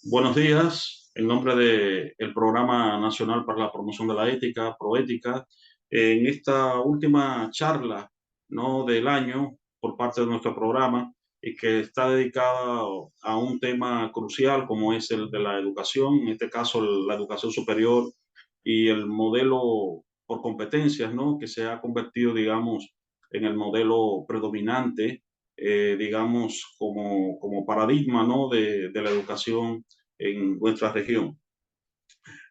Buenos días. En nombre del Programa Nacional para la Promoción de la Ética, Proética, en esta última charla, ¿no?, del año por parte de nuestro programa y que está dedicada a un tema crucial como es el de la educación, en este caso la educación superior y el modelo por competencias, ¿no?, que se ha convertido, digamos, en el modelo predominante, digamos, como paradigma, ¿no?, de la educación en nuestra región.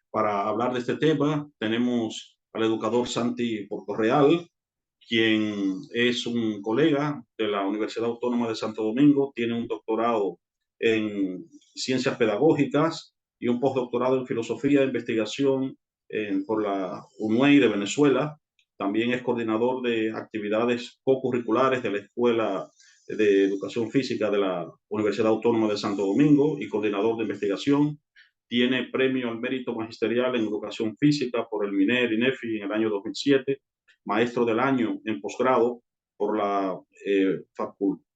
Para hablar de este tema tenemos al educador Santi Portorreal, quien es un colega de la Universidad Autónoma de Santo Domingo, tiene un doctorado en ciencias pedagógicas y un postdoctorado en filosofía e investigación por la UNUEI de Venezuela. También es coordinador de actividades co-curriculares de la Escuela de Educación Física de la Universidad Autónoma de Santo Domingo y coordinador de investigación. Tiene premio al mérito magisterial en educación física por el MINER INEFI en el año 2007, maestro del año en posgrado por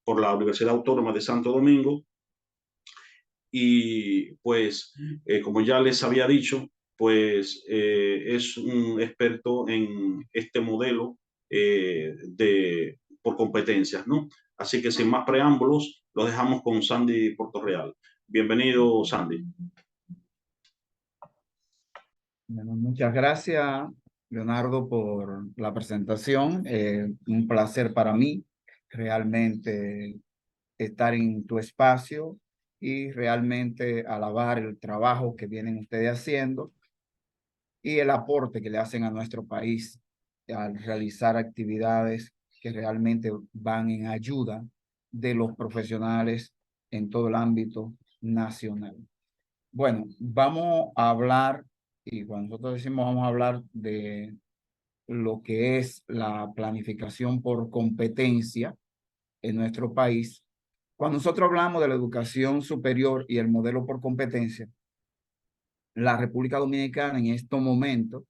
por la Universidad Autónoma de Santo Domingo. Y pues, como ya les había dicho, pues es un experto en este modelo por competencias, ¿no? Así que sin más preámbulos, lo dejamos con Sandy Portorreal. Bienvenido, Sandy. Bueno, muchas gracias, Leonardo, por la presentación. Un placer para mí realmente estar en tu espacio y realmente alabar el trabajo que vienen ustedes haciendo y el aporte que le hacen a nuestro país al realizar actividades que realmente van en ayuda de los profesionales en todo el ámbito nacional. Bueno, vamos a hablar, y cuando nosotros decimos vamos a hablar de lo que es la planificación por competencia en nuestro país. Cuando nosotros hablamos de la educación superior y el modelo por competencia, la República Dominicana en estos momentos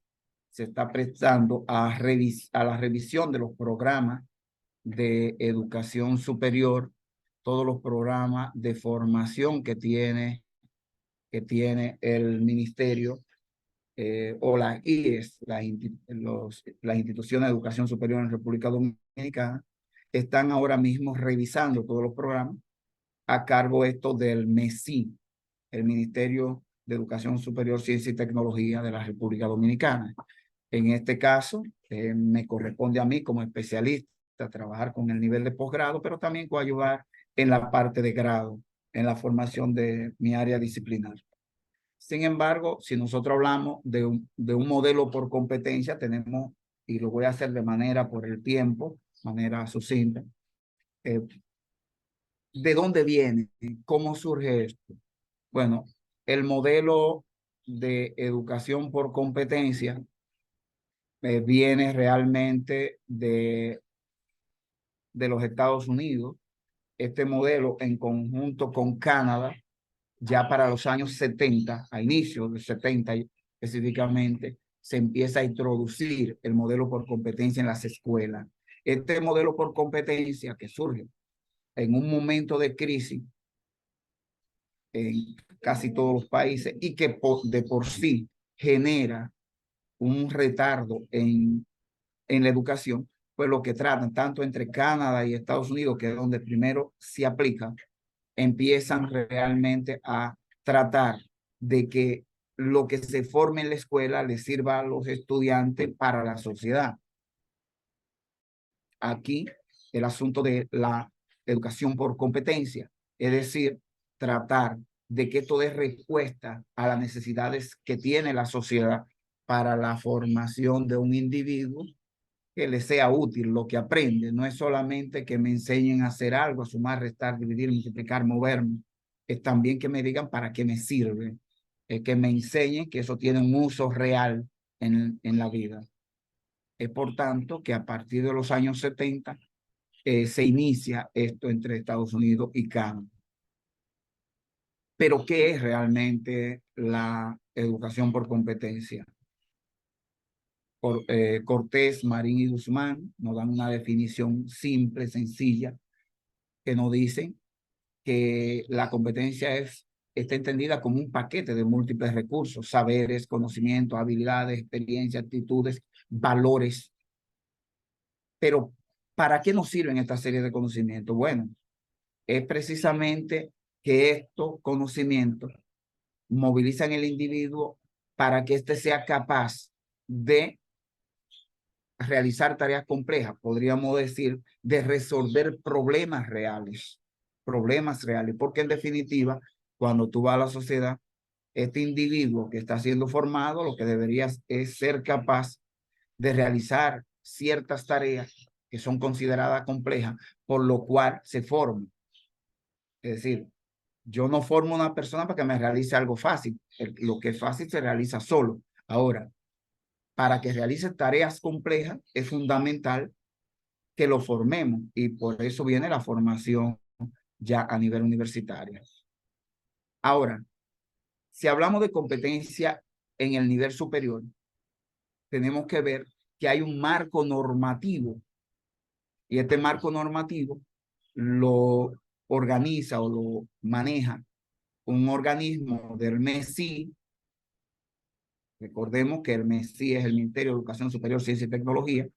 se está prestando a la revisión de los programas de educación superior, todos los programas de formación que tiene el ministerio o las IES, las instituciones de educación superior en República Dominicana, están ahora mismo revisando todos los programas a cargo esto del MESI, el Ministerio de Educación Superior, Ciencia y Tecnología de la República Dominicana. En este caso, me corresponde a mí como especialista trabajar con el nivel de posgrado, pero también coayudar en la parte de grado, en la formación de mi área disciplinar. Sin embargo, si nosotros hablamos de un modelo por competencia, tenemos, y lo voy a hacer de manera por el tiempo, manera sucinta, ¿de dónde viene? ¿Cómo surge esto? Bueno, el modelo de educación por competencia viene realmente de los Estados Unidos. Este modelo en conjunto con Canadá, ya para los años 70, a inicios de 70 específicamente, se empieza a introducir el modelo por competencia en las escuelas. Este modelo por competencia que surge en un momento de crisis en casi todos los países y que de por sí genera un retardo en la educación, pues lo que tratan, tanto entre Canadá y Estados Unidos, que es donde primero se aplica, empiezan realmente a tratar de que lo que se forme en la escuela le sirva a los estudiantes para la sociedad. Aquí el asunto de la educación por competencia, es decir, tratar de que esto dé respuesta a las necesidades que tiene la sociedad para la formación de un individuo que le sea útil lo que aprende. No es solamente que me enseñen a hacer algo, a sumar, restar, dividir, multiplicar, moverme. Es también que me digan para qué me sirve. Es que me enseñen que eso tiene un uso real en la vida. Es por tanto que a partir de los años 70 se inicia esto entre Estados Unidos y Canadá. Pero ¿qué es realmente la educación por competencia? Cortés, Marín y Guzmán nos dan una definición simple, sencilla, que nos dicen que la competencia es está entendida como un paquete de múltiples recursos, saberes, conocimientos, habilidades, experiencias, actitudes, valores. Pero, ¿para qué nos sirven esta serie de conocimientos? Bueno, es precisamente que estos conocimientos movilizan el individuo para que éste sea capaz de realizar tareas complejas, podríamos decir, de resolver problemas reales, porque en definitiva, cuando tú vas a la sociedad, este individuo que está siendo formado, lo que debería es ser capaz de realizar ciertas tareas que son consideradas complejas, por lo cual se forma. Es decir, yo no formo una persona para que me realice algo fácil. Lo que es fácil se realiza solo. Ahora, para que realice tareas complejas es fundamental que lo formemos y por eso viene la formación ya a nivel universitario. Ahora, si hablamos de competencia en el nivel superior, tenemos que ver que hay un marco normativo y este marco normativo lo organiza o lo maneja un organismo del MESI. Recordemos que el MESI es el Ministerio de Educación Superior, Ciencia y Tecnología,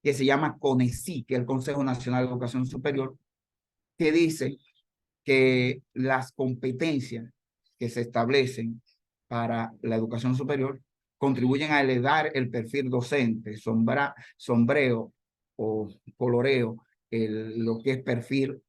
que se llama CONECYT, que es el Consejo Nacional de Educación Superior, que dice que las competencias que se establecen para la educación superior contribuyen a elevar el perfil docente, sombreo o coloreo, lo que es perfil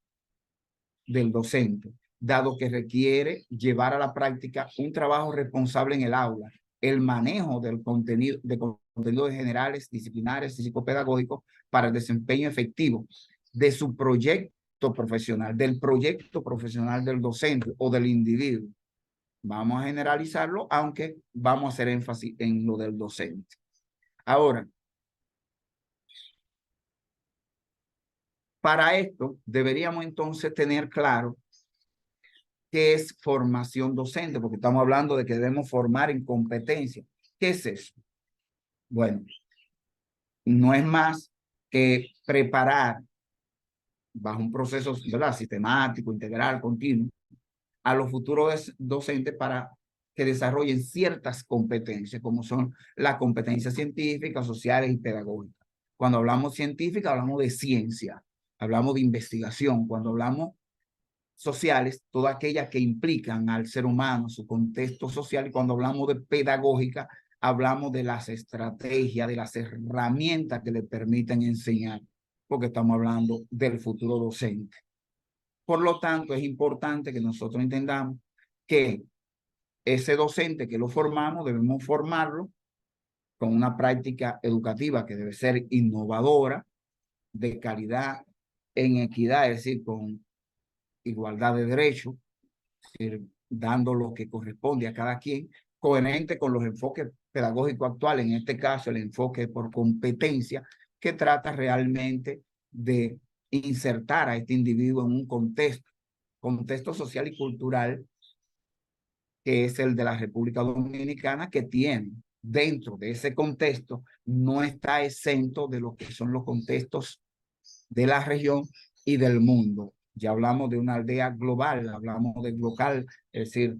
del docente, dado que requiere llevar a la práctica un trabajo responsable en el aula, el manejo del contenido, de contenidos generales, disciplinares y psicopedagógicos para el desempeño efectivo de su proyecto profesional, del proyecto profesional del docente o del individuo. Vamos a generalizarlo, aunque vamos a hacer énfasis en lo del docente. Ahora, para esto deberíamos entonces tener claro qué es formación docente, porque estamos hablando de que debemos formar en competencia. ¿Qué es eso? Bueno, no es más que preparar bajo un proceso, ¿verdad?, sistemático, integral, continuo, a los futuros docentes para que desarrollen ciertas competencias, como son las competencias científicas, sociales y pedagógicas. Cuando hablamos científica, hablamos de ciencia, hablamos de investigación. Cuando hablamos sociales, todas aquellas que implican al ser humano, su contexto social, y cuando hablamos de pedagógica, hablamos de las estrategias, de las herramientas que le permiten enseñar, porque estamos hablando del futuro docente. Por lo tanto, es importante que nosotros entendamos que ese docente que lo formamos, debemos formarlo con una práctica educativa que debe ser innovadora, de calidad, en equidad, es decir, con igualdad de derechos, dando lo que corresponde a cada quien, coherente con los enfoques pedagógicos actuales, en este caso el enfoque por competencia, que trata realmente de insertar a este individuo en un contexto social y cultural que es el de la República Dominicana, que tiene dentro de ese contexto, no está exento de lo que son los contextos de la región y del mundo. Ya hablamos de una aldea global, hablamos de local, es decir,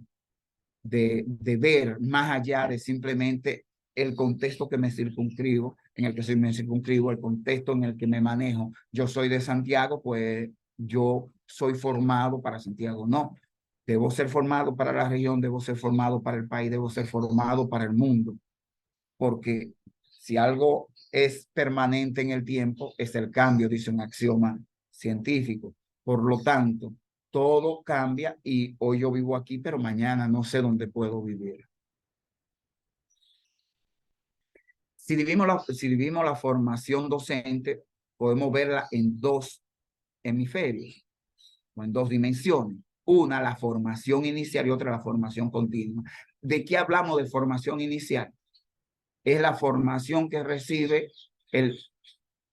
de ver más allá de simplemente el contexto que me circunscribo, en el que me circunscribo, el contexto en el que me manejo. Yo soy de Santiago, pues yo soy formado para Santiago. No, debo ser formado para la región, debo ser formado para el país, debo ser formado para el mundo, porque si algo es permanente en el tiempo, es el cambio, dice un axioma científico. Por lo tanto, todo cambia y hoy yo vivo aquí, pero mañana no sé dónde puedo vivir. Si dividimos la formación docente, podemos verla en dos hemisferios o en dos dimensiones. Una, la formación inicial y otra, la formación continua. ¿De qué hablamos de formación inicial? Es la formación que recibe el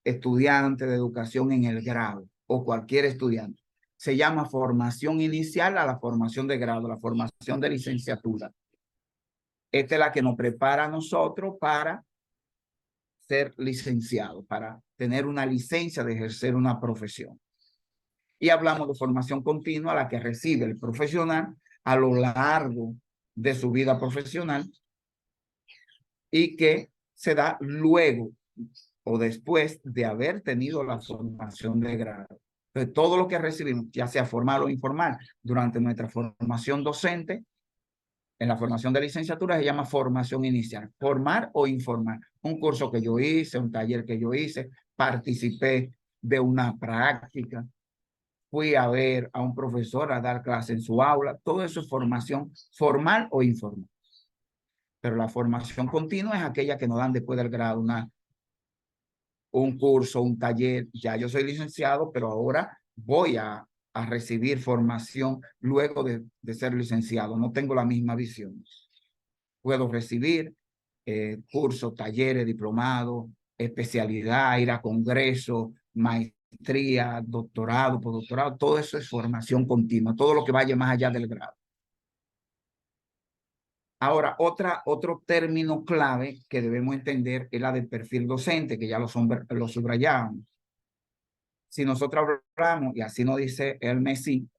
estudiante de educación en el grado o cualquier estudiante. Se llama formación inicial a la formación de grado, la formación de licenciatura. Esta es la que nos prepara a nosotros para ser licenciados, para tener una licencia de ejercer una profesión. Y hablamos de formación continua, la que recibe el profesional a lo largo de su vida profesional y que se da luego o después de haber tenido la formación de grado. Entonces, todo lo que recibimos, ya sea formal o informal, durante nuestra formación docente, en la formación de licenciatura se llama formación inicial, formal o informal. Un curso que yo hice, un taller que yo hice, participé de una práctica, fui a ver a un profesor a dar clase en su aula, todo eso es formación formal o informal. Pero la formación continua es aquella que nos dan después del grado, un curso, un taller. Ya yo soy licenciado, pero ahora voy a recibir formación luego de ser licenciado. No tengo la misma visión. Puedo recibir cursos, talleres, diplomados, especialidad, ir a congresos, maestría, doctorado, postdoctorado. Todo eso es formación continua, todo lo que vaya más allá del grado. Ahora, otro término clave que debemos entender es la del perfil docente, que ya lo subrayamos. Si nosotros hablamos, y así nos dice el MESI,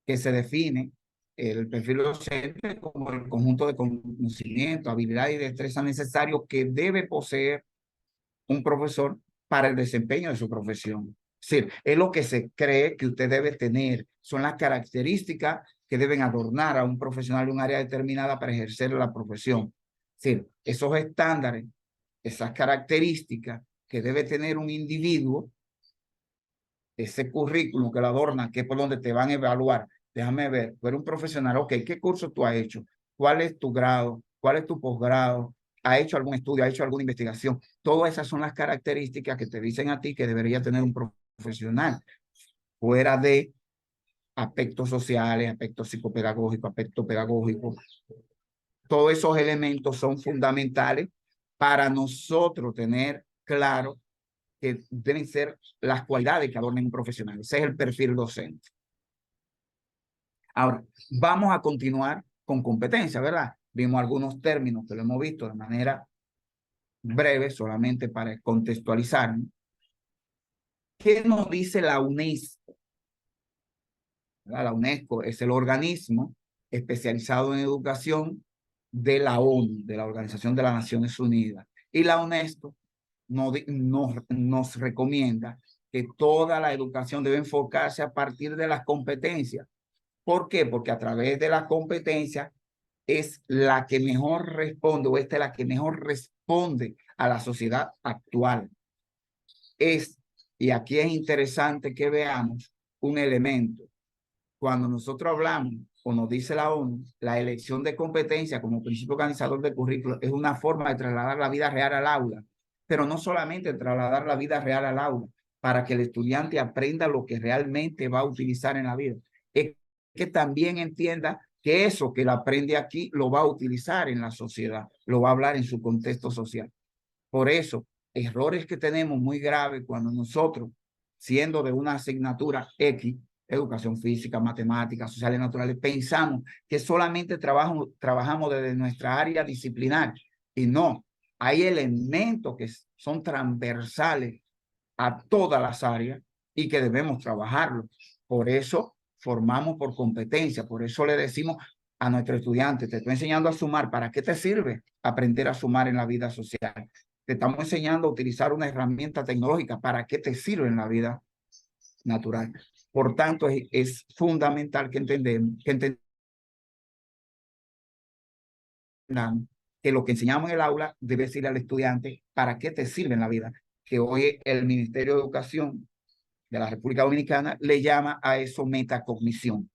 que se define el perfil docente como el conjunto de conocimiento, habilidad y destreza necesarios que debe poseer un profesor para el desempeño de su profesión. Es decir, es lo que se cree que usted debe tener, son las características que deben adornar a un profesional de un área determinada para ejercer la profesión. Es decir, esos estándares, esas características que debe tener un individuo, ese currículum que lo adorna, que es por donde te van a evaluar. Déjame ver, tú eres un profesional, ok, ¿qué curso tú has hecho? ¿Cuál es tu grado? ¿Cuál es tu posgrado? ¿Ha hecho algún estudio? ¿Ha hecho alguna investigación? Todas esas son las características que te dicen a ti que debería tener un profesional, fuera de aspectos sociales, aspectos psicopedagógicos, aspectos pedagógicos. Todos esos elementos son fundamentales para nosotros tener claro que deben ser las cualidades que adornen un profesional. Ese es el perfil docente. Ahora, vamos a continuar con competencia, ¿verdad? Vimos algunos términos que lo hemos visto de manera breve, solamente para contextualizar. ¿Qué nos dice la UNESCO? ¿Verdad? La UNESCO es el organismo especializado en educación de la ONU, de la Organización de las Naciones Unidas. Y la UNESCO nos recomienda que toda la educación debe enfocarse a partir de las competencias. ¿Por qué? Porque a través de las competencias es la que mejor responde, o esta es la que mejor responde a la sociedad actual. Y aquí es interesante que veamos un elemento. Cuando nosotros hablamos, o nos dice la ONU, la elección de competencia como principio organizador del currículo es una forma de trasladar la vida real al aula, pero no solamente trasladar la vida real al aula, para que el estudiante aprenda lo que realmente va a utilizar en la vida. Es que también entienda que eso que él aprende aquí lo va a utilizar en la sociedad, lo va a hablar en su contexto social. Por eso, errores que tenemos muy graves cuando nosotros, siendo de una asignatura X, educación física, matemáticas, sociales, naturales, pensamos que solamente trabajamos desde nuestra área disciplinar. Y no, hay elementos que son transversales a todas las áreas y que debemos trabajarlo. Por eso formamos por competencia, por eso le decimos a nuestro estudiante, te estoy enseñando a sumar, ¿para qué te sirve aprender a sumar en la vida social? Te estamos enseñando a utilizar una herramienta tecnológica, ¿para qué te sirve en la vida natural? Por tanto, es fundamental que entendamos que lo que enseñamos en el aula debe decirle al estudiante para qué te sirve en la vida. Que hoy el Ministerio de Educación de la República Dominicana le llama a eso metacognición.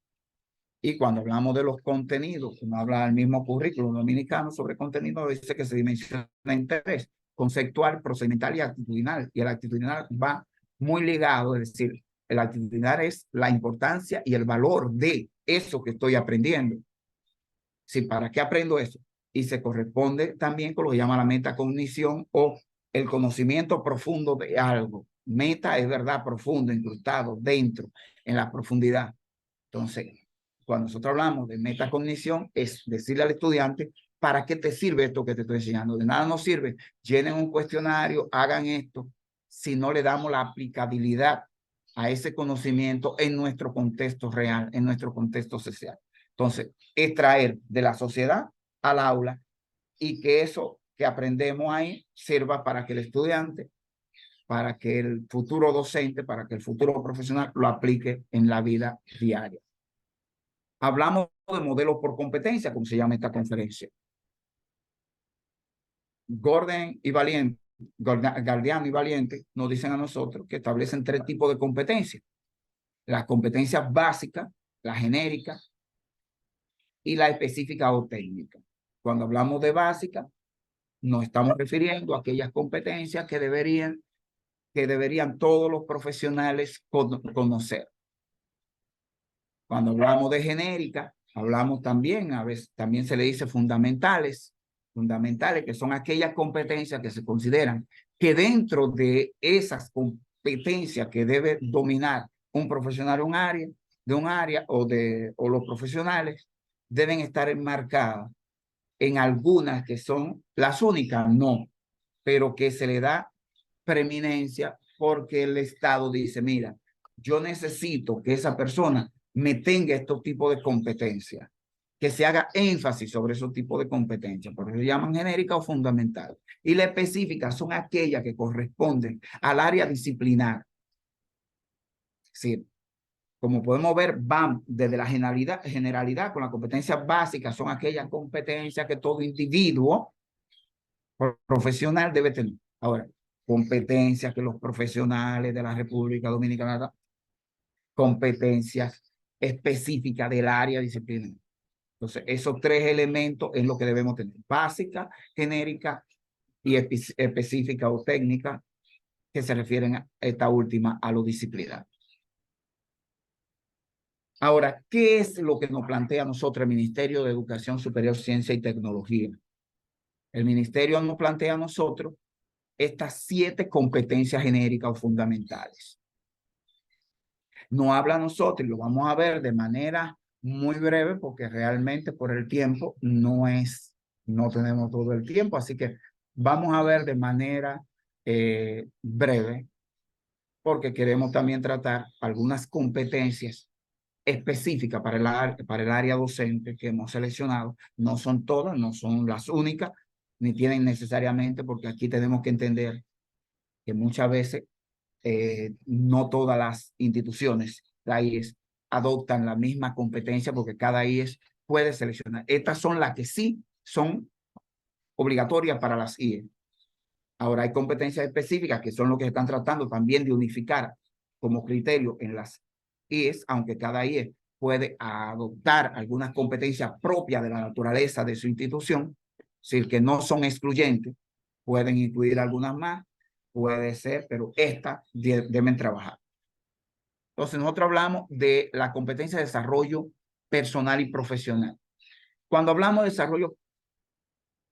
Y cuando hablamos de los contenidos, uno habla del mismo currículo dominicano sobre contenido, dice que se dimensiona en tres: conceptual, procedimental y actitudinal. Y el actitudinal va muy ligado, es decir, el actitudinal es la importancia y el valor de eso que estoy aprendiendo. Sí, ¿para qué aprendo eso? Y se corresponde también con lo que llama la metacognición o el conocimiento profundo de algo. Meta es verdad, profundo, incrustado, dentro, en la profundidad. Entonces, cuando nosotros hablamos de metacognición, es decirle al estudiante, ¿para qué te sirve esto que te estoy enseñando? De nada nos sirve. Llenen un cuestionario, hagan esto, si no le damos la aplicabilidad a ese conocimiento en nuestro contexto real, en nuestro contexto social. Entonces, es traer de la sociedad al aula y que eso que aprendemos ahí sirva para que el estudiante, para que el futuro docente, para que el futuro profesional lo aplique en la vida diaria. Hablamos de modelo por competencia, como se llama esta conferencia. Gordon y Valiente, Galdiano y Valiente nos dicen a nosotros que establecen 3 tipos de competencias. Las competencias básicas, la genérica y la específica o técnica. Cuando hablamos de básica, nos estamos refiriendo a aquellas competencias que deberían todos los profesionales conocer. Cuando hablamos de genérica, hablamos también, a veces también se le dice fundamentales, que son aquellas competencias que se consideran que dentro de esas competencias que debe dominar un profesional de un área o los profesionales deben estar enmarcadas en algunas que son las únicas, no, pero que se le da preeminencia porque el Estado dice, mira, yo necesito que esa persona me tenga estos tipos de competencias, que se haga énfasis sobre esos tipos de competencias, por eso se llaman genéricas o fundamentales. Y las específicas son aquellas que corresponden al área disciplinar. Es decir, como podemos ver, van desde la generalidad con las competencias básicas, son aquellas competencias que todo individuo profesional debe tener. Ahora, competencias que los profesionales de la República Dominicana, competencias específicas del área disciplinaria. Entonces, esos 3 elementos es lo que debemos tener: básica, genérica y específica o técnica, que se refieren a esta última, a lo disciplinario. Ahora, ¿qué es lo que nos plantea a nosotros el Ministerio de Educación Superior, Ciencia y Tecnología? El Ministerio nos plantea a nosotros estas 7 competencias genéricas o fundamentales. Nos habla a nosotros y lo vamos a ver de manera muy breve porque realmente por el tiempo no tenemos todo el tiempo, así que vamos a ver de manera breve porque queremos también tratar algunas competencias específicas para el área docente que hemos seleccionado. No son todas, no son las únicas, ni tienen necesariamente, porque aquí tenemos que entender que muchas veces no todas las instituciones, la IES, adoptan la misma competencia porque cada IES puede seleccionar. Estas son las que sí son obligatorias para las IES. Ahora hay competencias específicas que son lo que se están tratando también de unificar como criterio en las IES, aunque cada IES puede adoptar algunas competencias propias de la naturaleza de su institución, es decir, que no son excluyentes, pueden incluir algunas más, puede ser, pero estas deben trabajar. Entonces, nosotros hablamos de la competencia de desarrollo personal y profesional. Cuando hablamos de desarrollo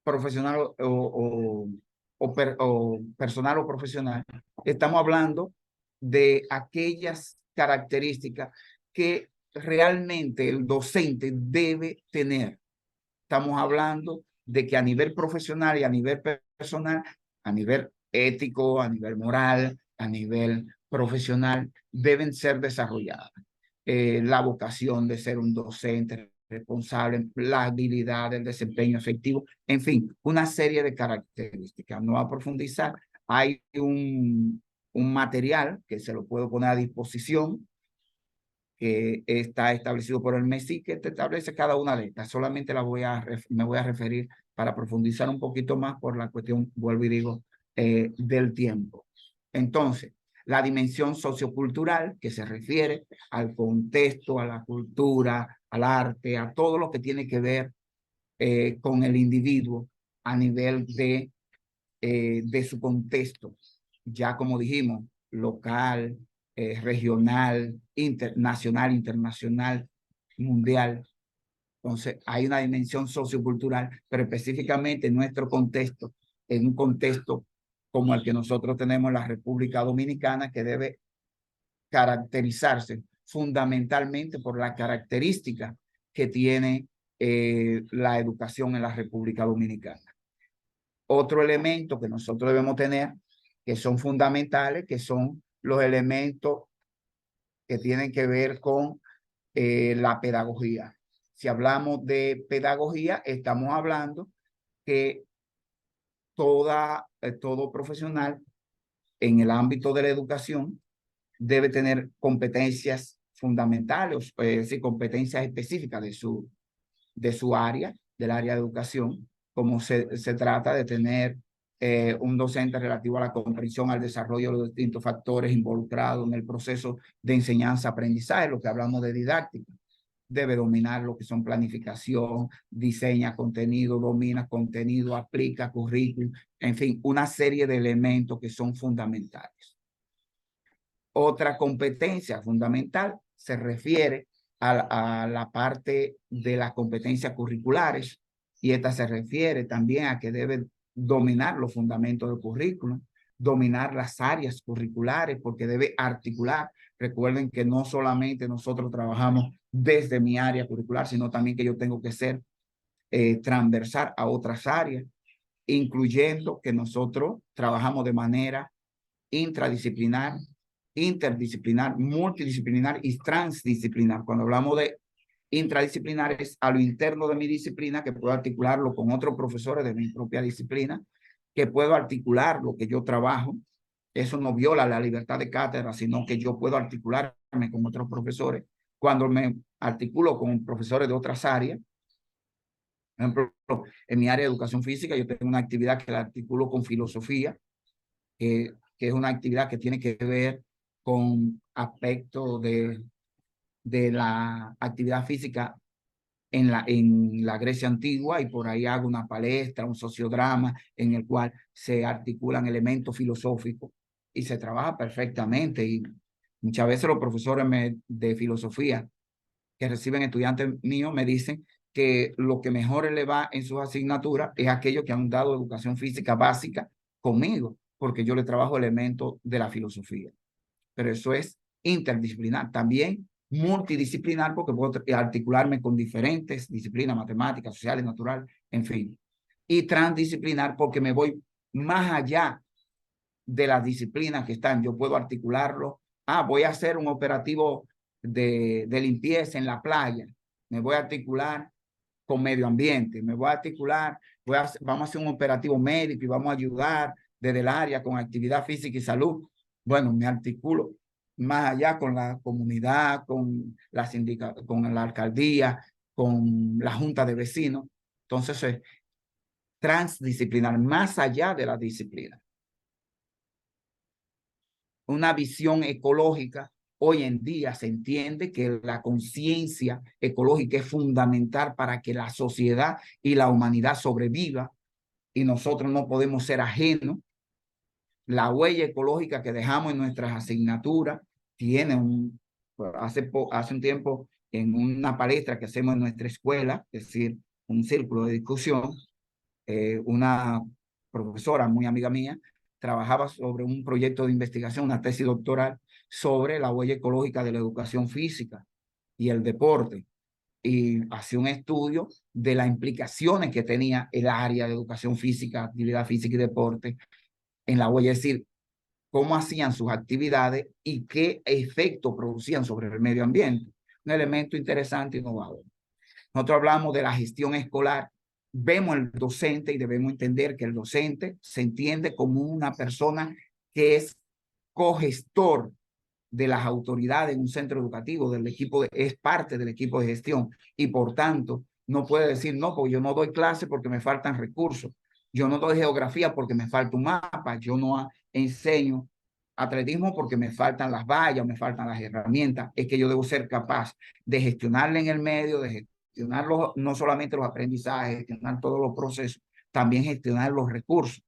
profesional o personal o profesional, estamos hablando de aquellas características que realmente el docente debe tener. Estamos hablando de que a nivel profesional y a nivel personal, a nivel ético, a nivel moral, a nivel profesional, deben ser desarrolladas. La vocación de ser un docente responsable, la habilidad, el desempeño efectivo, en fin, una serie de características. No va a profundizar. Hay un material que se lo puedo poner a disposición, que está establecido por el MESI, que te establece cada una de estas. Solamente me voy a referir para profundizar un poquito más por la cuestión, vuelvo y digo, del tiempo. Entonces, la dimensión sociocultural, que se refiere al contexto, a la cultura, al arte, a todo lo que tiene que ver con el individuo a nivel de su contexto, ya como dijimos, local, regional, nacional, internacional, mundial. Entonces, hay una dimensión sociocultural, pero específicamente en nuestro contexto, en un contexto como el que nosotros tenemos en la República Dominicana, que debe caracterizarse fundamentalmente por la característica que tiene la educación en la República Dominicana. Otro elemento que nosotros debemos tener, que son fundamentales, que son los elementos que tienen que ver con la pedagogía. Si hablamos de pedagogía, estamos hablando que todo profesional en el ámbito de la educación debe tener competencias fundamentales, es decir, competencias específicas de su área, del área de educación, como se trata de tener un docente relativo a la comprensión, al desarrollo de los distintos factores involucrados en el proceso de enseñanza-aprendizaje, lo que hablamos de didáctica. Debe dominar lo que son planificación, diseña contenido, domina contenido, aplica currículum, en fin, una serie de elementos que son fundamentales. Otra competencia fundamental se refiere a la parte de las competencias curriculares, y esta se refiere también a que debe dominar los fundamentos del currículum, dominar las áreas curriculares, porque debe articular. Recuerden que no solamente nosotros trabajamos desde mi área curricular, sino también que yo tengo que ser transversal a otras áreas, incluyendo que nosotros trabajamos de manera intradisciplinar, interdisciplinar, multidisciplinar y transdisciplinar. Cuando hablamos de intradisciplinar es a lo interno de mi disciplina, que puedo articularlo con otros profesores de mi propia disciplina, que puedo articular lo que yo trabajo. Eso no viola la libertad de cátedra, sino que yo puedo articularme con otros profesores. Cuando me articulo con profesores de otras áreas, por ejemplo, en mi área de educación física, yo tengo una actividad que la articulo con filosofía, que es una actividad que tiene que ver con aspectos de la actividad física en la Grecia antigua, y por ahí hago una palestra, un sociodrama en el cual se articulan elementos filosóficos y se trabaja perfectamente. Y muchas veces los profesores de filosofía que reciben estudiantes míos me dicen que lo que mejor le va en sus asignaturas es aquellos que han dado educación física básica conmigo, porque yo le trabajo elementos de la filosofía. Pero eso es interdisciplinar. También multidisciplinar, porque puedo articularme con diferentes disciplinas, matemáticas, sociales, naturales, en fin. Y transdisciplinar, porque me voy más allá de las disciplinas que están. Yo puedo articularlo. Voy a hacer un operativo de limpieza en la playa. Me voy a articular con medio ambiente. Me voy a articular, vamos a hacer un operativo médico y vamos a ayudar desde el área con actividad física y salud. Bueno, me articulo más allá con la comunidad, con con la alcaldía, con la junta de vecinos. Entonces, transdisciplinar, más allá de la disciplina. Una visión ecológica. Hoy en día se entiende que la conciencia ecológica es fundamental para que la sociedad y la humanidad sobreviva, y nosotros no podemos ser ajenos. La huella ecológica que dejamos en nuestras asignaturas tiene hace un tiempo, en una palestra que hacemos en nuestra escuela, es decir, un círculo de discusión, una profesora muy amiga mía trabajaba sobre un proyecto de investigación, una tesis doctoral, sobre la huella ecológica de la educación física y el deporte, y hacía un estudio de las implicaciones que tenía el área de educación física, actividad física y deporte en la huella, es decir, cómo hacían sus actividades y qué efecto producían sobre el medio ambiente. Un elemento interesante y innovador. Nosotros hablamos de la gestión escolar. Vemos el docente y debemos entender que el docente se entiende como una persona que es cogestor de las autoridades en un centro educativo, del equipo, es parte del equipo de gestión, y por tanto no puede decir no, porque yo no doy clase porque me faltan recursos, yo no doy geografía porque me falta un mapa, yo no enseño atletismo porque me faltan las vallas, me faltan las herramientas. Es que yo debo ser capaz de gestionarle en el medio, de gestionar no solamente los aprendizajes, gestionar todos los procesos, también gestionar los recursos.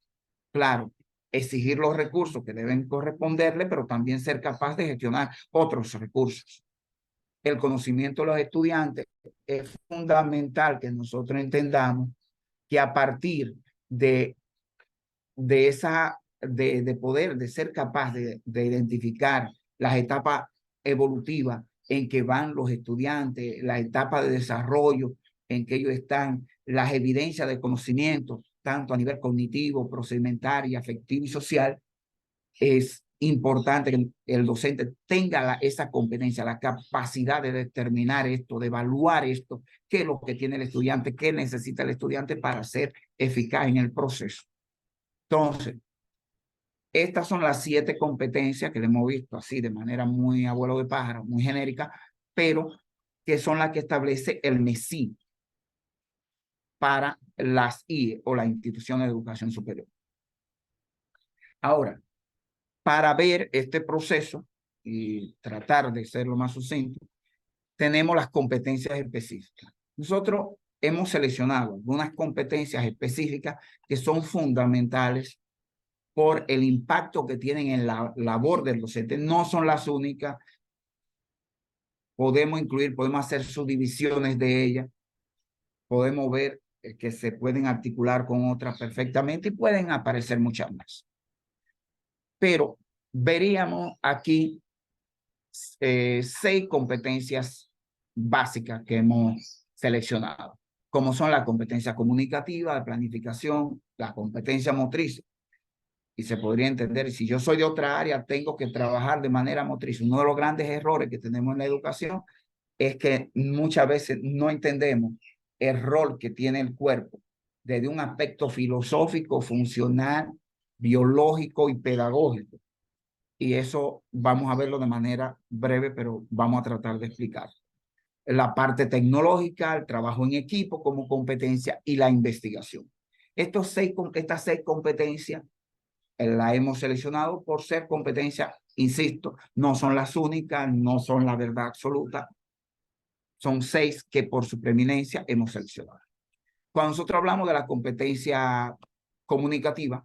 Claro, exigir los recursos que deben corresponderle, pero también ser capaz de gestionar otros recursos. El conocimiento de los estudiantes es fundamental que nosotros entendamos que a partir de poder, de ser capaz de identificar las etapas evolutivas en que van los estudiantes, la etapa de desarrollo en que ellos están, las evidencias de conocimiento, tanto a nivel cognitivo, procedimental, afectivo y social, es importante que el docente tenga esa competencia, la capacidad de determinar esto, de evaluar esto, qué es lo que tiene el estudiante, qué necesita el estudiante para ser eficaz en el proceso. Entonces, estas son las 7 competencias que le hemos visto así de manera muy abuelo de pájaro, muy genérica, pero que son las que establece el MESI para las IE o las instituciones de educación superior. Ahora, para ver este proceso y tratar de ser lo más sucinto, tenemos las competencias específicas. Nosotros hemos seleccionado algunas competencias específicas que son fundamentales por el impacto que tienen en la labor del docente. No son las únicas. Podemos incluir, podemos hacer subdivisiones de ellas. Podemos ver que se pueden articular con otras perfectamente y pueden aparecer muchas más. Pero veríamos aquí 6 competencias básicas que hemos seleccionado, como son la competencia comunicativa, de planificación, la competencia motriz. Y se podría entender, si yo soy de otra área, tengo que trabajar de manera motriz. Uno de los grandes errores que tenemos en la educación es que muchas veces no entendemos el rol que tiene el cuerpo desde un aspecto filosófico, funcional, biológico y pedagógico. Y eso vamos a verlo de manera breve, pero vamos a tratar de explicar. La parte tecnológica, el trabajo en equipo como competencia y la investigación. Estas 6 competencias la hemos seleccionado por ser competencias, insisto, no son las únicas, no son la verdad absoluta. Son 6 que por su preeminencia hemos seleccionado. Cuando nosotros hablamos de la competencia comunicativa,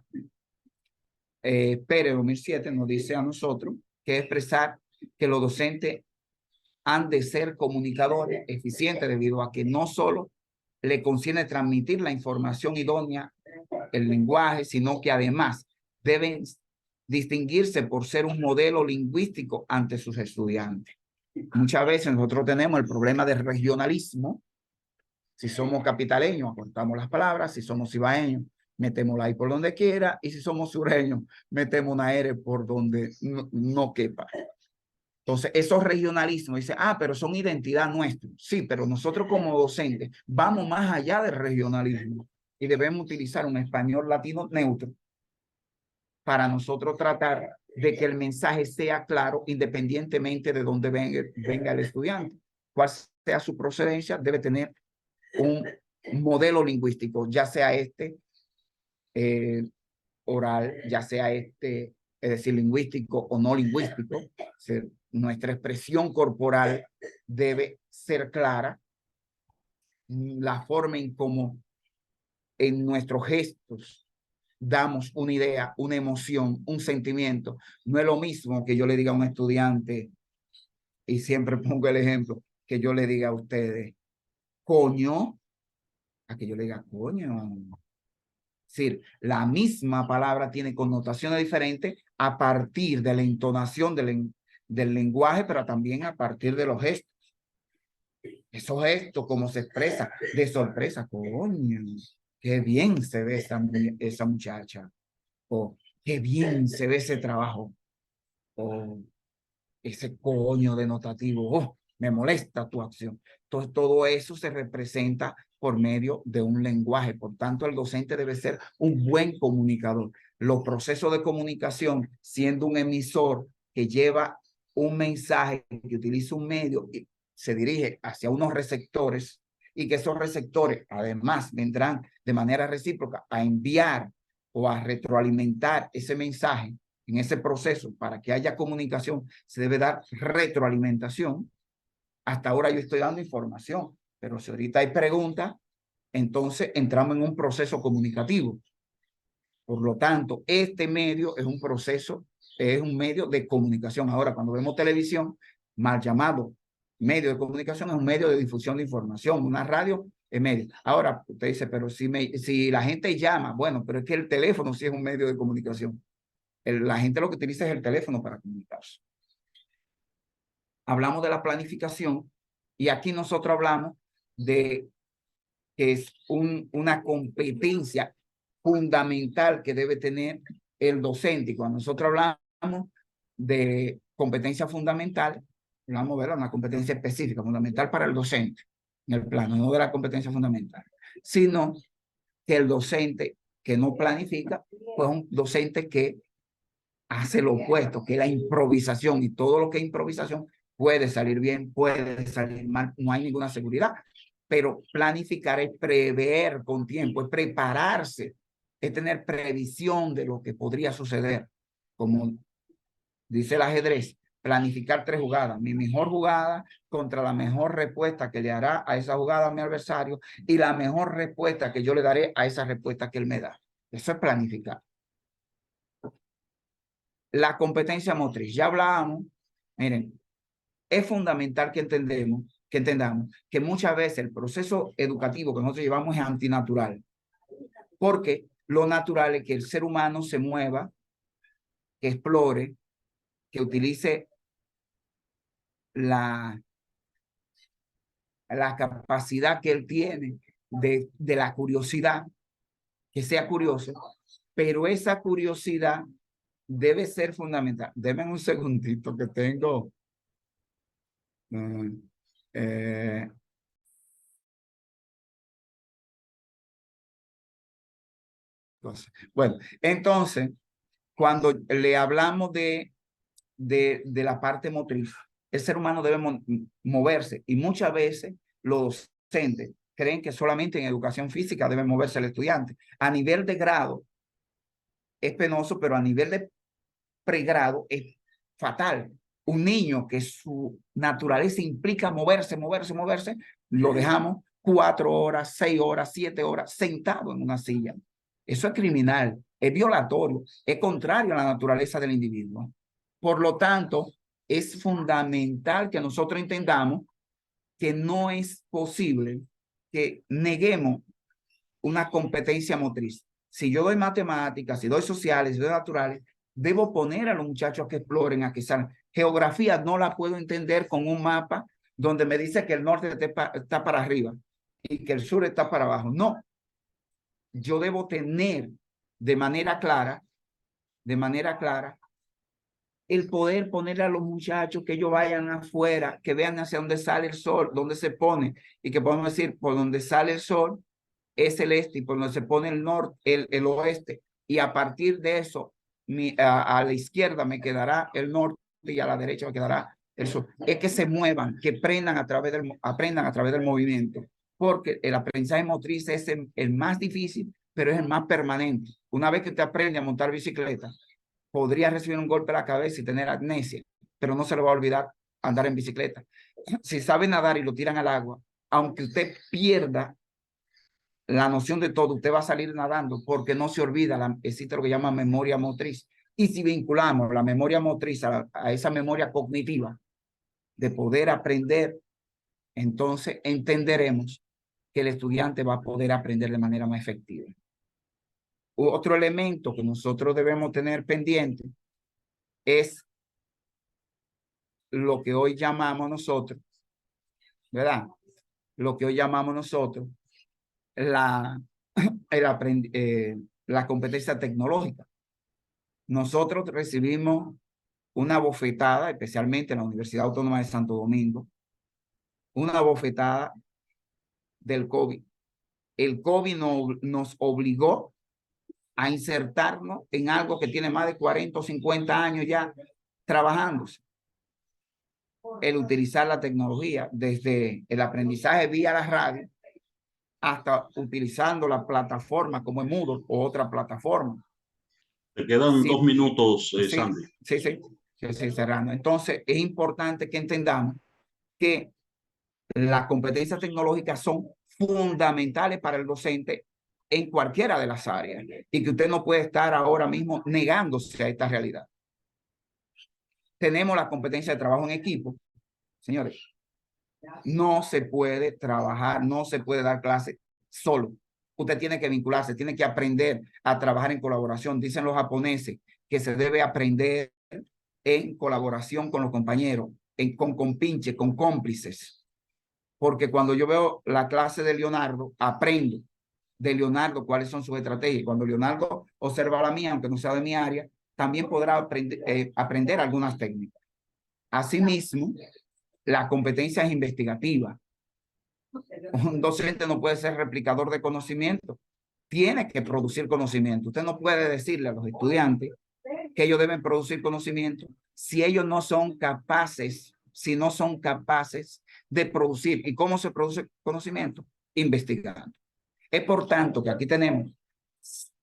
Pérez 2007 nos dice a nosotros que expresar que los docentes han de ser comunicadores eficientes debido a que no solo le concierne transmitir la información idónea, el lenguaje, sino que además deben distinguirse por ser un modelo lingüístico ante sus estudiantes. Muchas veces nosotros tenemos el problema del regionalismo. Si somos capitaleños, acortamos las palabras. Si somos cibaeños, metemos la I por donde quiera. Y si somos sureños, metemos una R por donde no quepa. Entonces, esos regionalismos, dice, pero son identidad nuestra. Sí, pero nosotros como docentes vamos más allá del regionalismo y debemos utilizar un español latino neutro para nosotros tratar de que el mensaje sea claro independientemente de dónde venga el estudiante. Cuál sea su procedencia, debe tener un modelo lingüístico, ya sea oral, ya sea es decir, lingüístico o no lingüístico. Nuestra expresión corporal debe ser clara, la forma en cómo en nuestros gestos damos una idea, una emoción, un sentimiento. No es lo mismo que yo le diga a un estudiante, y siempre pongo el ejemplo, que yo le diga a ustedes, coño, a que yo le diga, coño. Es decir, la misma palabra tiene connotaciones diferentes a partir de la entonación del lenguaje, pero también a partir de los gestos. Esos gestos, como se expresa, de sorpresa, coño, qué bien se ve esa muchacha, o qué bien se ve ese trabajo, o ese coño denotativo, me molesta tu acción. Entonces, todo eso se representa por medio de un lenguaje. Por tanto, el docente debe ser un buen comunicador. Los procesos de comunicación, siendo un emisor que lleva un mensaje, que utiliza un medio y se dirige hacia unos receptores, y que esos receptores además vendrán de manera recíproca a enviar o a retroalimentar ese mensaje en ese proceso. Para que haya comunicación se debe dar retroalimentación. Hasta ahora yo estoy dando información, pero si ahorita hay preguntas, entonces entramos en un proceso comunicativo. Por lo tanto, este medio es un proceso, es un medio de comunicación. Ahora, cuando vemos televisión, mal llamado medio de comunicación, es un medio de difusión de información. Una radio es medio. Ahora, usted dice, pero si la gente llama, bueno, pero es que el teléfono sí es un medio de comunicación. La gente lo que utiliza es el teléfono para comunicarse. Hablamos de la planificación y aquí nosotros hablamos de que es una competencia fundamental que debe tener el docente. Y cuando nosotros hablamos de competencia fundamental, vamos a ver una competencia específica, fundamental para el docente, en el plano, no de la competencia fundamental, sino que el docente que no planifica, pues un docente que hace lo opuesto, que es la improvisación, y todo lo que es improvisación puede salir bien, puede salir mal, no hay ninguna seguridad, pero planificar es prever con tiempo, es prepararse, es tener previsión de lo que podría suceder, como dice el ajedrez, planificar 3 jugadas, mi mejor jugada contra la mejor respuesta que le hará a esa jugada a mi adversario y la mejor respuesta que yo le daré a esa respuesta que él me da. Eso es planificar. La competencia motriz, ya hablábamos, miren, es fundamental que entendamos que muchas veces el proceso educativo que nosotros llevamos es antinatural, porque lo natural es que el ser humano se mueva, que explore, que utilice la capacidad que él tiene de la curiosidad, que sea curioso, pero esa curiosidad debe ser fundamental. Denme un segundito que tengo. Bueno, entonces, cuando le hablamos de la parte motriz, el ser humano debe moverse y muchas veces los docentes creen que solamente en educación física debe moverse el estudiante. A nivel de grado es penoso, pero a nivel de pregrado es fatal. Un niño que su naturaleza implica moverse, lo dejamos 4 horas, 6 horas, 7 horas sentado en una silla. Eso es criminal, es violatorio, es contrario a la naturaleza del individuo. Por lo tanto, es fundamental que nosotros entendamos que no es posible que neguemos una competencia motriz. Si yo doy matemáticas, si doy sociales, si doy naturales, debo poner a los muchachos a que exploren, a que salgan. Geografía no la puedo entender con un mapa donde me dice que el norte está para arriba y que el sur está para abajo. No, yo debo tener de manera clara, el poder ponerle a los muchachos que ellos vayan afuera, que vean hacia dónde sale el sol, dónde se pone, y que podemos decir, por donde sale el sol es el este, y por donde se pone el norte, el oeste, y a partir de eso, a la izquierda me quedará el norte y a la derecha me quedará el sur. Es que se muevan, que aprendan a través del movimiento, porque el aprendizaje motriz es el más difícil, pero es el más permanente. Una vez que te aprende a montar bicicleta, podría recibir un golpe a la cabeza y tener amnesia, pero no se le va a olvidar andar en bicicleta. Si sabe nadar y lo tiran al agua, aunque usted pierda la noción de todo, usted va a salir nadando porque no se olvida, existe lo que llama memoria motriz. Y si vinculamos la memoria motriz a esa memoria cognitiva de poder aprender, entonces entenderemos que el estudiante va a poder aprender de manera más efectiva. Otro elemento que nosotros debemos tener pendiente es lo que hoy llamamos nosotros, ¿verdad? Lo que hoy llamamos nosotros la competencia tecnológica. Nosotros recibimos una bofetada, especialmente en la Universidad Autónoma de Santo Domingo, una bofetada del COVID. El COVID nos obligó a insertarnos en algo que tiene más de 40 o 50 años ya trabajándose. El utilizar la tecnología, desde el aprendizaje vía la radio hasta utilizando la plataforma como es Moodle o otra plataforma. Te quedan 2 minutos, Sandy. Sí, cerrando. Entonces, es importante que entendamos que las competencias tecnológicas son fundamentales para el docente en cualquiera de las áreas y que usted no puede estar ahora mismo negándose a esta realidad. Tenemos la competencia de trabajo en equipo. Señores, no se puede trabajar, no se puede dar clase solo. Usted tiene que vincularse, tiene que aprender a trabajar en colaboración. Dicen los japoneses que se debe aprender en colaboración con los compañeros, con compinches, con cómplices. Porque cuando yo veo la clase de Leonardo, aprendo de Leonardo cuáles son sus estrategias. Cuando Leonardo observa la mía, aunque no sea de mi área, también podrá aprender algunas técnicas. Asimismo, la competencia es investigativa. Un docente no puede ser replicador de conocimiento, tiene que producir conocimiento. Usted no puede decirle a los estudiantes que ellos deben producir conocimiento si ellos no son capaces, si no son capaces de producir. ¿Y cómo se produce conocimiento? Investigando. Es por tanto que aquí tenemos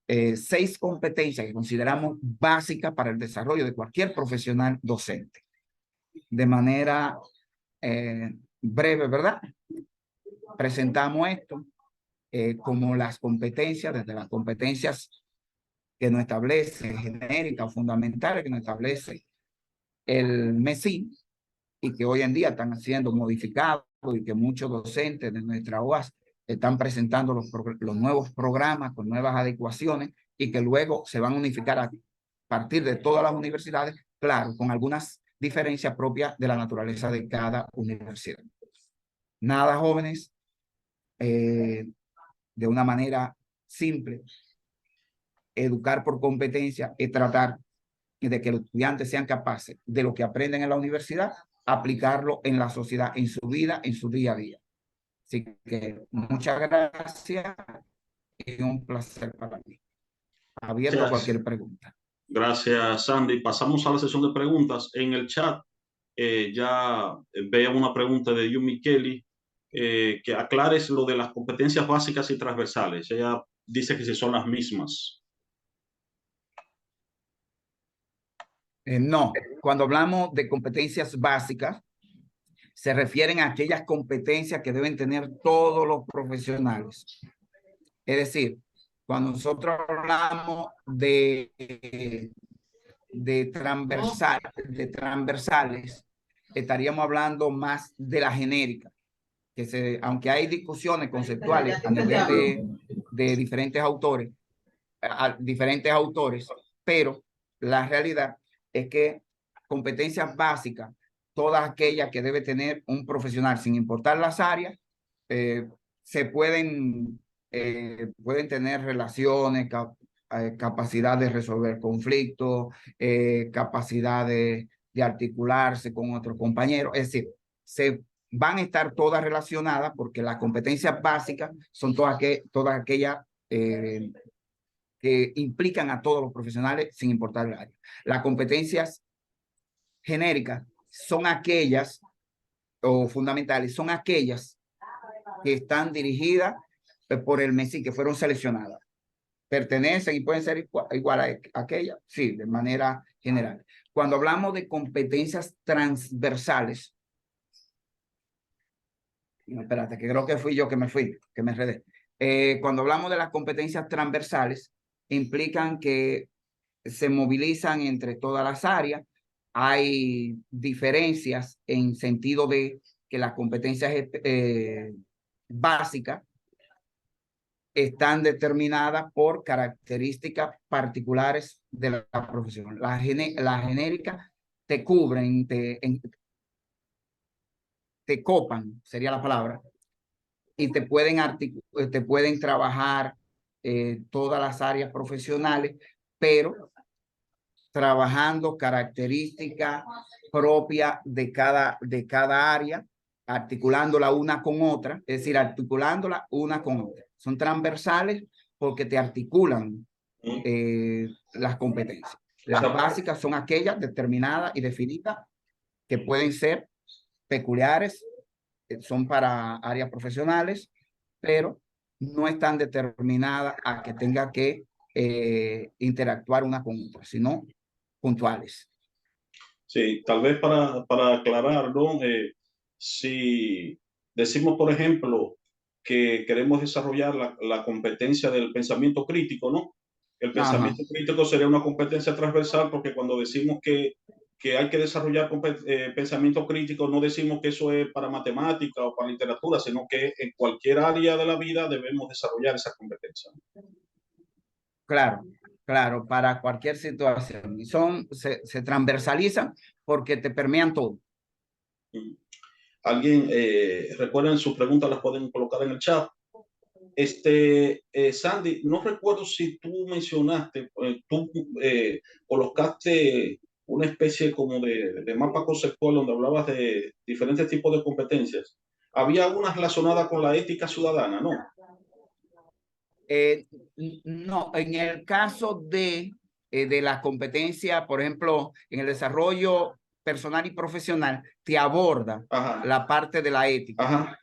6 competencias que consideramos básicas para el desarrollo de cualquier profesional docente. De manera breve, ¿verdad? Presentamos esto como las competencias, desde las competencias que nos establece, genéricas o fundamentales, que nos establece el MESI y que hoy en día están siendo modificados y que muchos docentes de nuestra UAS están presentando los nuevos programas con nuevas adecuaciones y que luego se van a unificar a partir de todas las universidades, claro, con algunas diferencias propias de la naturaleza de cada universidad. Nada, jóvenes, de una manera simple, educar por competencia es tratar de que los estudiantes sean capaces de lo que aprenden en la universidad, aplicarlo en la sociedad, en su vida, en su día a día. Así que muchas gracias y un placer para mí. Abierto a Gracias, cualquier pregunta. gracias, Sandy. Pasamos a la sesión de preguntas. En el chat ya veo una pregunta de Yumi Kelly, que aclares lo de las competencias básicas y transversales. Ella dice que si son las mismas. No, cuando hablamos de competencias básicas, se refieren a aquellas competencias que deben tener todos los profesionales. Es decir, cuando nosotros hablamos de transversales, estaríamos hablando más de la genérica, que aunque hay discusiones conceptuales a nivel de diferentes autores, pero la realidad es que competencias básicas, todas aquellas que debe tener un profesional, sin importar las áreas, se pueden tener relaciones, capacidad de resolver conflictos, capacidad de articularse con otros compañeros. Es decir, se van a estar todas relacionadas porque las competencias básicas son todas aquellas que implican a todos los profesionales sin importar el área. Las competencias genéricas son aquellas, o fundamentales, son aquellas que están dirigidas por el MESI, que fueron seleccionadas. ¿Pertenecen y pueden ser igual a aquellas? Sí, de manera general. Cuando hablamos de competencias transversales, no, espérate, que creo que fui yo que me enredé. Cuando hablamos de las competencias transversales, implican que se movilizan entre todas las áreas. Hay diferencias en sentido de que las competencias básicas están determinadas por características particulares de la profesión. La genérica te cubren, te copan, sería la palabra, y te pueden trabajar todas las áreas profesionales, pero trabajando características propias de cada área, articulándola una con otra, es decir, articulándola una con otra. Son transversales porque te articulan las competencias. Las básicas son aquellas determinadas y definidas que pueden ser peculiares, son para áreas profesionales, pero no están determinadas a que tenga que interactuar una con otra, sino puntuales. Sí, tal vez para aclarar, ¿no? Si decimos, por ejemplo, que queremos desarrollar la competencia del pensamiento crítico, ¿no? El Ajá. pensamiento crítico sería una competencia transversal porque cuando decimos que hay que desarrollar pensamiento crítico, no decimos que eso es para matemática o para literatura, sino que en cualquier área de la vida debemos desarrollar esa competencia. Claro, claro, para cualquier situación. Y se transversalizan porque te permean todo. Alguien, recuerden sus preguntas, las pueden colocar en el chat. Sandy, no recuerdo si tú mencionaste, tú colocaste una especie como de mapa conceptual donde hablabas de diferentes tipos de competencias. Había una relacionada con la ética ciudadana, ¿no? Eh, no, en el caso de la competencia, por ejemplo, en el desarrollo personal y profesional, te aborda Ajá, la parte de la ética, ajá,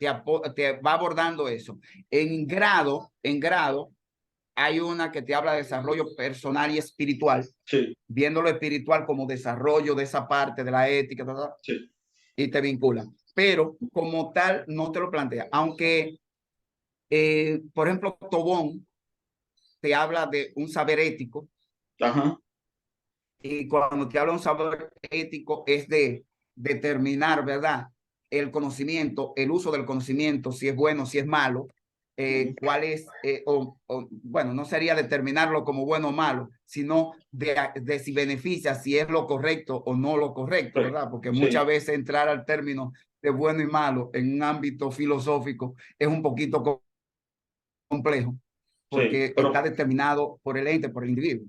te va abordando eso. En grado, hay una que te habla de desarrollo personal y espiritual, sí, viendo lo espiritual como desarrollo de esa parte de la ética, sí, y te vincula. Pero como tal, no te lo plantea. Aunque, por ejemplo, Tobón te habla de un saber ético, ajá, y cuando te habla de un saber ético es de determinar, ¿verdad? El conocimiento, el uso del conocimiento, si es bueno, si es malo, ujú, cuál es, bueno, no sería determinarlo como bueno o malo, sino de si beneficia, si es lo correcto o no lo correcto, sí, ¿verdad? Porque muchas sí, veces entrar al término de bueno y malo en un ámbito filosófico es un poquito complejo, sí, porque está pero determinado por el ente, por el individuo.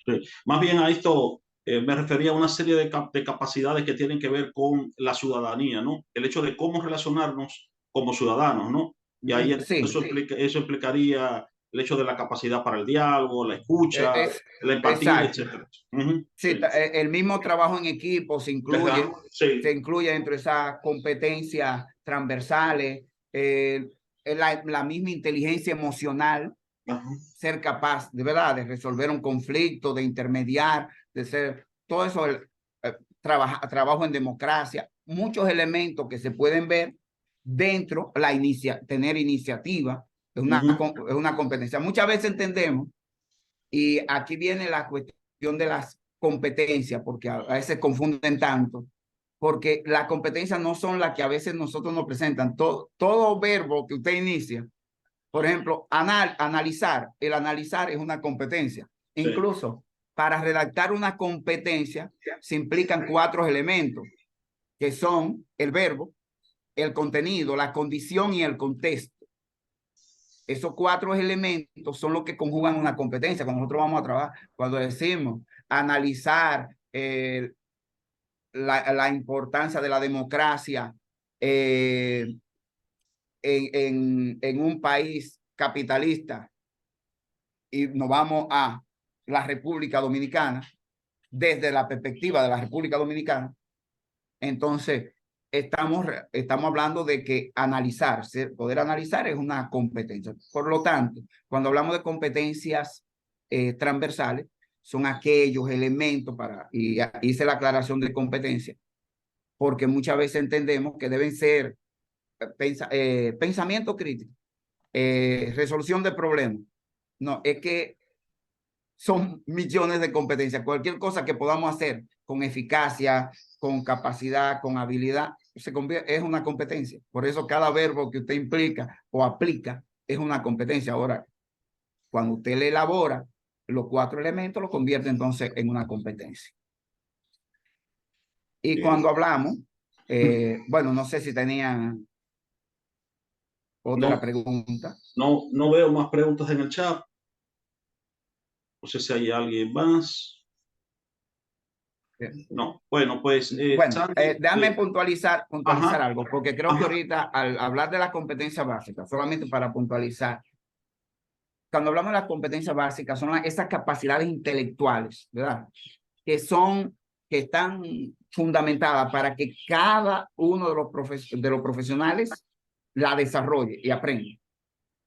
sí. Más bien a esto me refería a una serie de capacidades que tienen que ver con la ciudadanía, ¿no? El hecho de cómo relacionarnos como ciudadanos, ¿no? Y ahí Sí, eso implicaría el hecho de la capacidad para el diálogo, la escucha, es, la empatía, exacto. etcétera. Ujú, Sí, sí. el mismo trabajo en equipo Ajá, se sí. incluye dentro de esas competencias transversales, eh, la misma inteligencia emocional, Ajá, ser capaz de verdad de resolver un conflicto, de intermediar, de ser todo eso, trabajo en democracia, muchos elementos que se pueden ver dentro, tener iniciativa, ujú, es una competencia. Muchas veces entendemos, y aquí viene la cuestión de las competencias, porque a veces confunden tanto, porque las competencias no son las que a veces nosotros nos presentan. Todo verbo que usted inicia, por ejemplo, analizar, el analizar es una competencia. sí. Incluso para redactar una competencia se implican cuatro elementos, que son el verbo, el contenido, la condición y el contexto. Esos cuatro elementos son los que conjugan una competencia. Cuando nosotros vamos a trabajar, cuando decimos analizar la importancia de la democracia eh, en un país capitalista, y nos vamos a la República Dominicana, desde la perspectiva de la República Dominicana, entonces estamos hablando de que poder analizar es una competencia. Por lo tanto, cuando hablamos de competencias transversales, son aquellos elementos y hice la aclaración de competencia, porque muchas veces entendemos que deben ser pensamiento crítico, resolución de problemas. No, es que son millones de competencias. Cualquier cosa que podamos hacer con eficacia, con capacidad, con habilidad, es una competencia. Por eso cada verbo que usted implica o aplica es una competencia. Ahora, cuando usted le elabora los cuatro elementos, lo convierte entonces en una competencia. Y Bien. cuando hablamos, bueno, no sé si tenían otra No, pregunta. no veo más preguntas en el chat. No sé si hay alguien más. No. Bueno, pues, Bueno, Sandy, déjame puntualizar ajá, algo, porque creo que ajá, ahorita al hablar de la competencia básica, solamente para puntualizar, cuando hablamos de las competencias básicas, son esas capacidades intelectuales, ¿verdad? Que están fundamentadas para que cada uno de los profesionales la desarrolle y aprenda.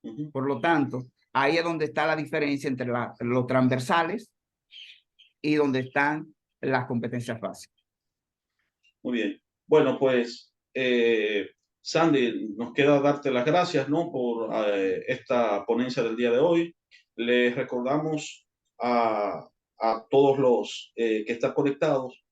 ujú, Por lo tanto, ahí es donde está la diferencia entre los transversales y donde están las competencias básicas. muy bien. Bueno, pues, Sandy, nos queda darte las gracias, ¿no? Por esta ponencia del día de hoy. Les recordamos a todos los que están conectados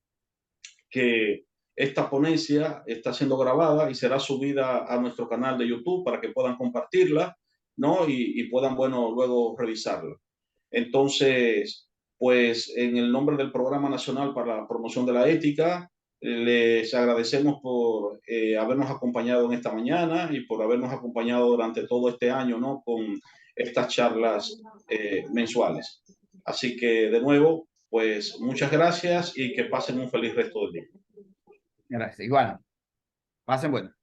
que esta ponencia está siendo grabada y será subida a nuestro canal de YouTube para que puedan compartirla, ¿no? Y puedan, bueno, luego revisarla. Entonces, pues en el nombre del Programa Nacional para la Promoción de la Ética, Les agradecemos por habernos acompañado en esta mañana y por habernos acompañado durante todo este año, ¿no? Con estas charlas mensuales. Así que, de nuevo, pues muchas gracias y que pasen un feliz resto del día. Gracias. Igual, pasen bueno.